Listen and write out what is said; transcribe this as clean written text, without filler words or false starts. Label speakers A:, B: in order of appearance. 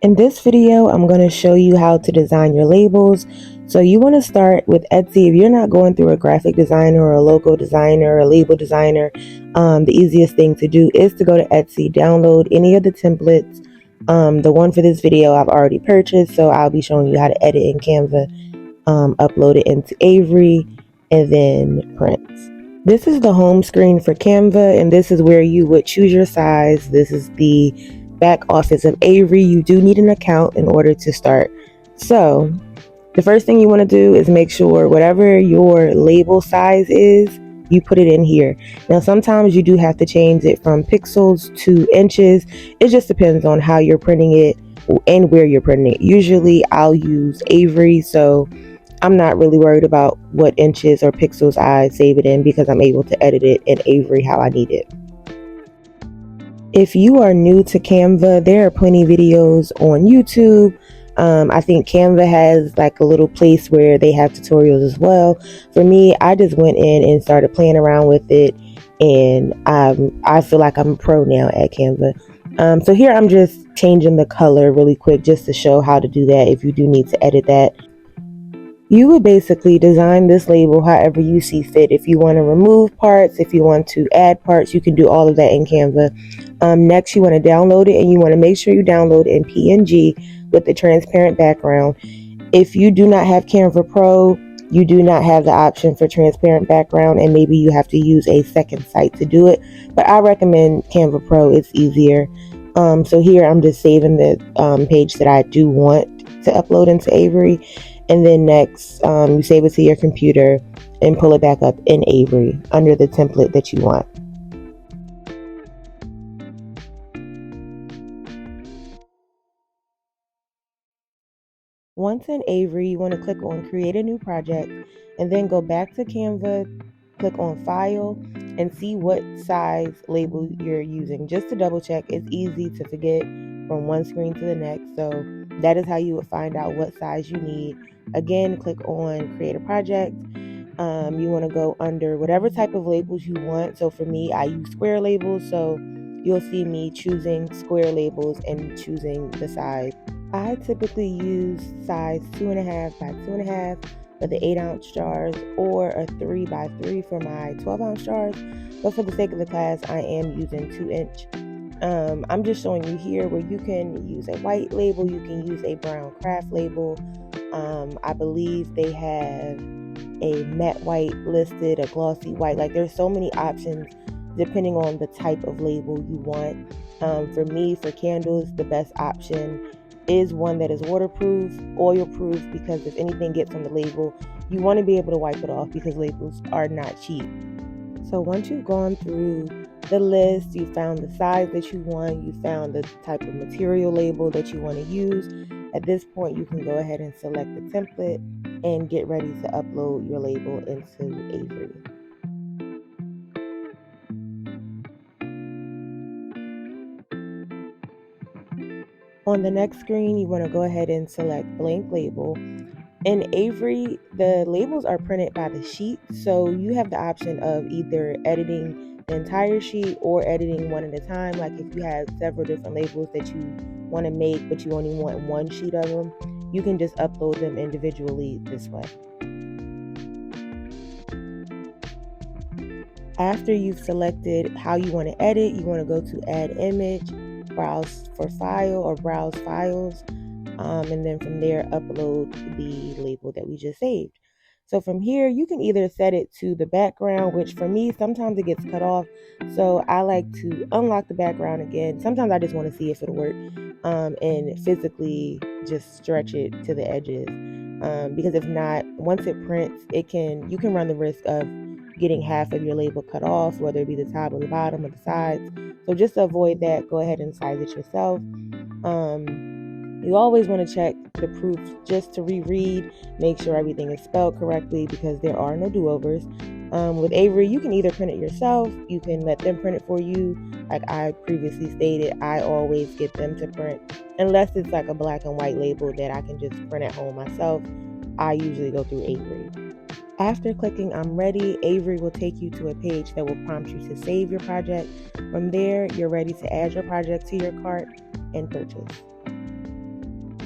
A: In this video, I'm going to show you how to design your labels. So you want to start with Etsy. If you're not going through a graphic designer or a logo designer or a label designer, the easiest thing to do is to go to Etsy, download any of the templates. The one for this video I've already purchased, so I'll be showing you how to edit in Canva, upload it into Avery, and then print. This is the home screen for Canva, and this is where you would choose your size. This is the back office of Avery. You do need an account in order to start. So the first thing you want to do is make sure whatever your label size is, you put it in here. Now sometimes you do have to change it from pixels to inches. It just depends on how you're printing it and where you're printing it. Usually I'll use Avery, so I'm not really worried about what inches or pixels I save it in because I'm able to edit it in Avery how I need it. If you are new to Canva, there are plenty of videos on YouTube. I think Canva has like a little place where they have tutorials as well. For me, I just went in and started playing around with it, and I feel like I'm a pro now at Canva. So here I'm just changing the color really quick just to show how to do that if you do need to edit that. You would basically design this label however you see fit. If you want to remove parts, if you want to add parts, you can do all of that in Canva. Next, you want to download it, and you want to make sure you download in PNG with the transparent background. If you do not have Canva Pro, you do not have the option for transparent background, and maybe you have to use a second site to do it. But I recommend Canva Pro. It's easier. So here I'm just saving the page that I do want to upload into Avery. And then next, you save it to your computer and pull it back up in Avery under the template that you want. Once in Avery, you want to click on Create a New Project and then go back to Canva, click on File, and see what size label you're using. Just to double check, it's easy to forget from one screen to the next. So that is how you would find out what size you need. Again, click on Create a Project. You want to go under whatever type of labels you want. So for me, I use square labels. So you'll see me choosing square labels and choosing the size. I typically use size 2.5 by 2.5 for the 8-ounce jars, or a 3 by 3 for my 12-ounce jars. But for the sake of the class, I am using 2-inch. I'm just showing you here where you can use a white label, you can use a brown craft label. I believe they have a matte white listed, a glossy white. Like, there's so many options depending on the type of label you want. For me, for candles, the best option is one that is waterproof, oil-proof, because if anything gets on the label, you want to be able to wipe it off because labels are not cheap. So once you've gone through the list, you found the size that you want, you found the type of material label that you want to use, at this point you can go ahead and select the template and get ready to upload your label into Avery. On the next screen, you want to go ahead and select blank label. In Avery, the labels are printed by the sheet, so you have the option of either editing the entire sheet or editing one at a time. Like if you have several different labels that you want to make, but you only want one sheet of them, you can just upload them individually this way. After you've selected how you want to edit, you want to go to Add Image, Browse for File or Browse Files, and then from there upload the label that we just saved. So from here you can either set it to the background, which for me sometimes it gets cut off, so I like to unlock the background again. Sometimes I just want to see if it'll work, and physically just stretch it to the edges, because if not, once it prints, you can run the risk of getting half of your label cut off, whether it be the top or the bottom or the sides. So just to avoid that, go ahead and size it yourself. You always want to check the proof just to reread, make sure everything is spelled correctly, because there are no do-overs. With Avery, you can either print it yourself, you can let them print it for you. Like I previously stated, I always get them to print, unless it's like a black and white label that I can just print at home myself. I usually go through Avery. After clicking I'm ready, Avery will take you to a page that will prompt you to save your project. From there, you're ready to add your project to your cart and purchase.